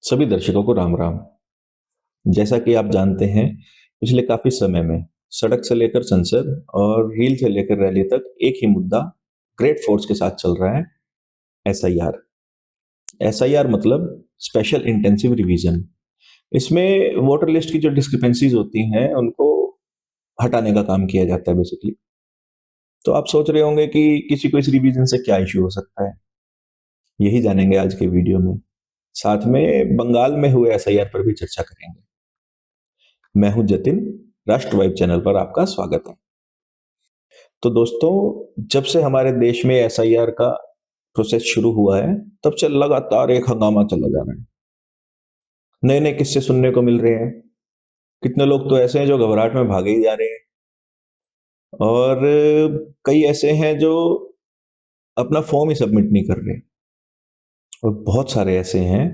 सभी दर्शकों को राम राम। जैसा कि आप जानते हैं, पिछले काफी समय में सड़क से लेकर संसद और रील से लेकर रैली तक एक ही मुद्दा ग्रेट फोर्स के साथ चल रहा है। एसआईआर। एसआईआर मतलब स्पेशल इंटेंसिव रिवीजन। इसमें वोटर लिस्ट की जो डिस्क्रिपेंसीज होती हैं उनको हटाने का काम किया जाता है बेसिकली। तो आप सोच रहे होंगे कि किसी को इस रिवीजन से क्या इश्यू हो सकता है। यही जानेंगे आज के वीडियो में। साथ में बंगाल में हुए एसआईआर पर भी चर्चा करेंगे। मैं हूं जतिन। राष्ट्र वाइब चैनल पर आपका स्वागत है। तो दोस्तों, जब से हमारे देश में एसआईआर का प्रोसेस शुरू हुआ है, तब से लगातार एक हंगामा चला जा रहा है। नए नए किस्से सुनने को मिल रहे हैं। कितने लोग तो ऐसे हैं जो घबराहट में भागे ही जा रहे हैं, और कई ऐसे हैं जो अपना फॉर्म ही सबमिट नहीं कर रहे, और बहुत सारे ऐसे हैं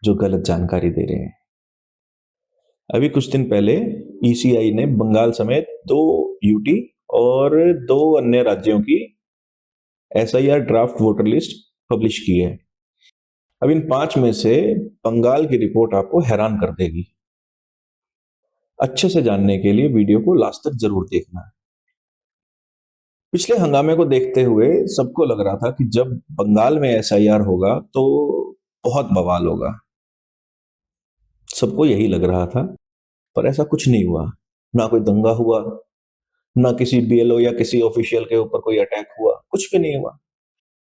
जो गलत जानकारी दे रहे हैं। अभी कुछ दिन पहले ईसीआई ने बंगाल समेत 2 यूटी और 2 अन्य राज्यों की SIR draft voter list publish की है। अब इन 5 में से बंगाल की रिपोर्ट आपको हैरान कर देगी। अच्छे से जानने के लिए वीडियो को लास्ट तक जरूर देखना है। पिछले हंगामे को देखते हुए सबको लग रहा था कि जब बंगाल में एसआईआर होगा तो बहुत बवाल होगा। सबको यही लग रहा था, पर ऐसा कुछ नहीं हुआ। ना कोई दंगा हुआ, ना किसी बीएलओ या किसी ऑफिशियल के ऊपर कोई अटैक हुआ, कुछ भी नहीं हुआ।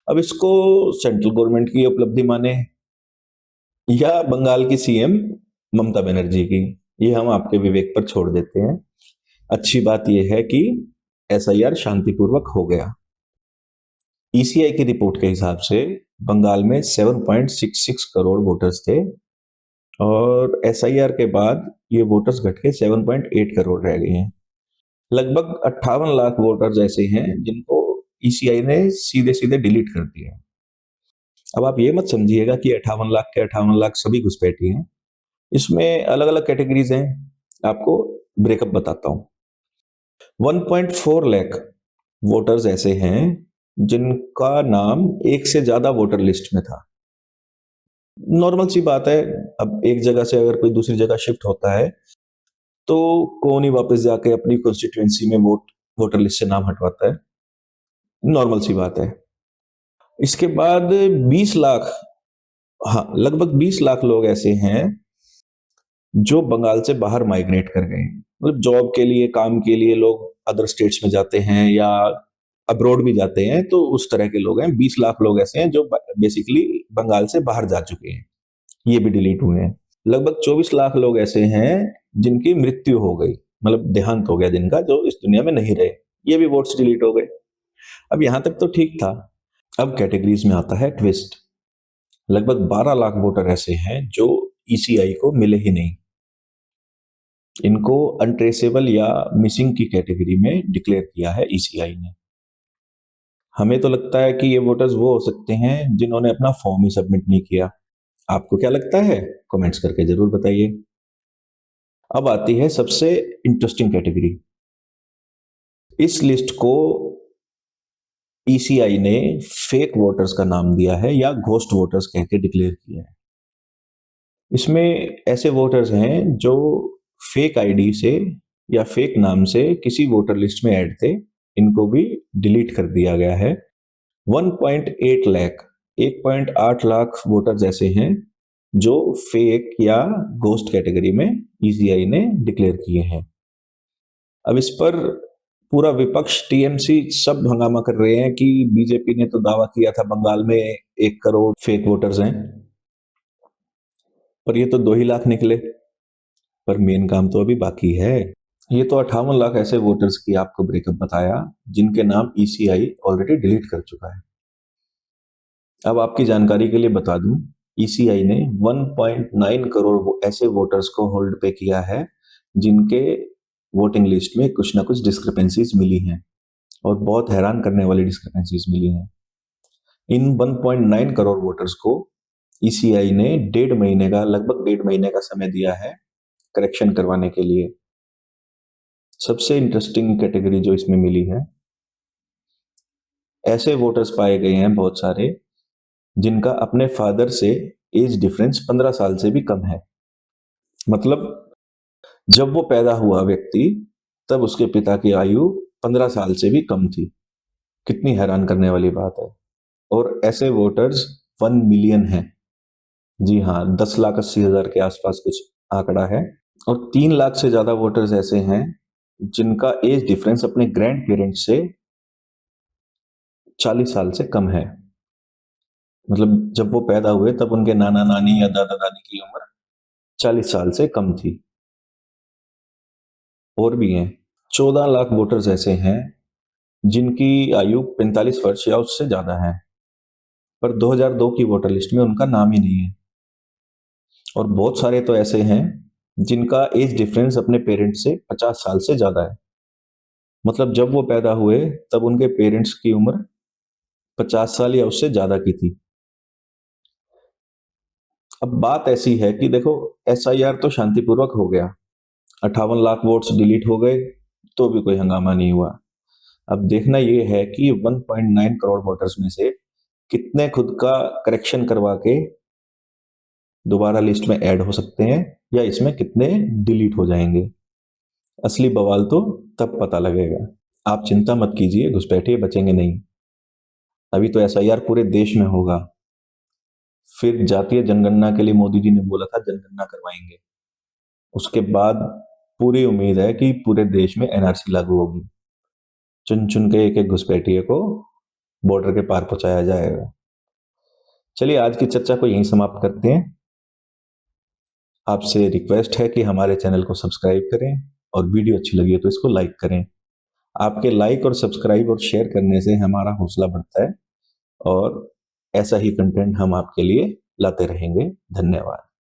अब इसको सेंट्रल गवर्नमेंट की उपलब्धि माने या बंगाल की सीएम ममता बनर्जी की, ये हम आपके विवेक पर छोड़ देते हैं। अच्छी बात यह है कि एसआईआर शांतिपूर्वक हो गया। ईसीआई की रिपोर्ट के हिसाब से बंगाल में 7.66 करोड़ वोटर्स थे, और एसआईआर के बाद ये वोटर्स घट के 7.8 करोड़ रह गए हैं। लगभग 58 लाख वोटर्स ऐसे हैं जिनको ईसीआई ने सीधे सीधे डिलीट कर दिया। अब आप ये मत समझिएगा कि 58 लाख के 58 लाख सभी घुसपैठी हैं। इसमें अलग अलग कैटेगरीज हैं। आपको ब्रेकअप बताता हूं। 1.4 लाख वोटर्स ऐसे हैं जिनका नाम एक से ज्यादा वोटर लिस्ट में था। नॉर्मल सी बात है, अब एक जगह से अगर कोई दूसरी जगह शिफ्ट होता है तो कौन ही वापस जाके अपनी कॉन्स्टिट्यूएंसी में वोटर लिस्ट से नाम हटवाता है। नॉर्मल सी बात है। इसके बाद 20 लाख, हाँ लगभग 20 लाख लोग ऐसे हैं जो बंगाल से बाहर माइग्रेट कर गए हैं। मतलब जॉब के लिए, काम के लिए लोग अदर स्टेट्स में जाते हैं या अब्रॉड भी जाते हैं, तो उस तरह के लोग हैं। 20 लाख लोग ऐसे हैं जो बेसिकली बंगाल से बाहर जा चुके हैं, ये भी डिलीट हुए हैं। लगभग 24 लाख लोग ऐसे हैं जिनकी मृत्यु हो गई, मतलब देहांत हो गया जिनका, जो इस दुनिया में नहीं रहे, ये भी वोट्स डिलीट हो गए। अब यहां तक तो ठीक था। अब कैटेगरीज में आता है ट्विस्ट। लगभग 12 लाख वोटर ऐसे हैं जो ईसीआई को मिले ही नहीं। इनको अनट्रेसेबल या मिसिंग की कैटेगरी में डिक्लेयर किया है ईसीआई ने। हमें तो लगता है कि ये वोटर्स वो हो सकते हैं जिन्होंने अपना फॉर्म ही सबमिट नहीं किया। आपको क्या लगता है? कमेंट्स करके जरूर बताइए। अब आती है सबसे इंटरेस्टिंग कैटेगरी। इस लिस्ट को ईसीआई ने फेक वोटर्स का नाम दिया है या घोस्ट वोटर्स कह के डिक्लेयर किया है। इसमें ऐसे वोटर्स हैं जो फेक आईडी से या फेक नाम से किसी वोटर लिस्ट में ऐड थे, इनको भी डिलीट कर दिया गया है। 1.8 लाख, 1.8 लाख वोटर्स ऐसे हैं जो फेक या घोस्ट कैटेगरी में ईसीआई ने डिक्लेयर किए हैं। अब इस पर पूरा विपक्ष, टीएमसी सब हंगामा कर रहे हैं कि बीजेपी ने तो दावा किया था बंगाल में 1 करोड़ फेक वोटर्स हैं, पर ये तो 2 ही लाख निकले। पर मेन काम तो अभी बाकी है। ये तो 58 लाख ऐसे वोटर्स की आपको ब्रेकअप बताया जिनके नाम ईसीआई ऑलरेडी डिलीट कर चुका है। अब आपकी जानकारी के लिए बता दूं, ईसीआई ने 1.9 करोड़ ऐसे वोटर्स को होल्ड पे किया है जिनके वोटिंग लिस्ट में कुछ ना कुछ डिस्क्रिपेंसीज मिली हैं, और बहुत हैरान करने वाली डिस्क्रिपेंसीज मिली हैं। इन 1.9 करोड़ वोटर्स को ईसीआई ने लगभग 1.5 महीने का समय दिया है करेक्शन करवाने के लिए। सबसे इंटरेस्टिंग कैटेगरी जो इसमें मिली है, ऐसे वोटर्स पाए गए हैं बहुत सारे जिनका अपने फादर से एज डिफरेंस 15 साल से भी कम है। मतलब जब वो पैदा हुआ व्यक्ति, तब उसके पिता की आयु 15 साल से भी कम थी। कितनी हैरान करने वाली बात है। और ऐसे वोटर्स 1 मिलियन हैं। जी हाँ, 10,80,000 के आसपास कुछ आंकड़ा है। और 3 लाख से ज्यादा वोटर्स ऐसे हैं जिनका एज डिफरेंस अपने ग्रैंड पेरेंट्स से 40 साल से कम है। मतलब जब वो पैदा हुए तब उनके नाना नानी या दादा दादी की उम्र 40 साल से कम थी। और भी हैं, 14 लाख वोटर्स ऐसे हैं जिनकी आयु 45 वर्ष या उससे ज्यादा है, पर 2002 की वोटर लिस्ट में उनका नाम ही नहीं है। और बहुत सारे तो ऐसे हैं जिनका एज डिफरेंस अपने पेरेंट्स से 50 साल से ज्यादा है। मतलब जब वो पैदा हुए तब उनके पेरेंट्स की उम्र 50 साल या उससे ज्यादा की थी। अब बात ऐसी है कि देखो, एसआईआर तो शांतिपूर्वक हो गया, 58 लाख वोट्स डिलीट हो गए, तो भी कोई हंगामा नहीं हुआ। अब देखना यह है कि 1.9 करोड़ वोटर्स में से कितने खुद का करेक्शन करवा के दोबारा लिस्ट में ऐड हो सकते हैं, या इसमें कितने डिलीट हो जाएंगे। असली बवाल तो तब पता लगेगा। आप चिंता मत कीजिए, घुसपैठिए बचेंगे नहीं। अभी तो एसआईआर पूरे देश में होगा। फिर जातीय जनगणना के लिए मोदी जी ने बोला था जनगणना करवाएंगे। उसके बाद पूरी उम्मीद है कि पूरे देश में एनआरसी लागू होगी। चुन चुन के एक एक घुसपैठिए को बॉर्डर के पार पहुंचाया जाएगा। चलिए, आज की चर्चा को यहीं समाप्त करते हैं। आपसे रिक्वेस्ट है कि हमारे चैनल को सब्सक्राइब करें, और वीडियो अच्छी लगी है तो इसको लाइक करें। आपके लाइक और सब्सक्राइब और शेयर करने से हमारा हौसला बढ़ता है, और ऐसा ही कंटेंट हम आपके लिए लाते रहेंगे। धन्यवाद।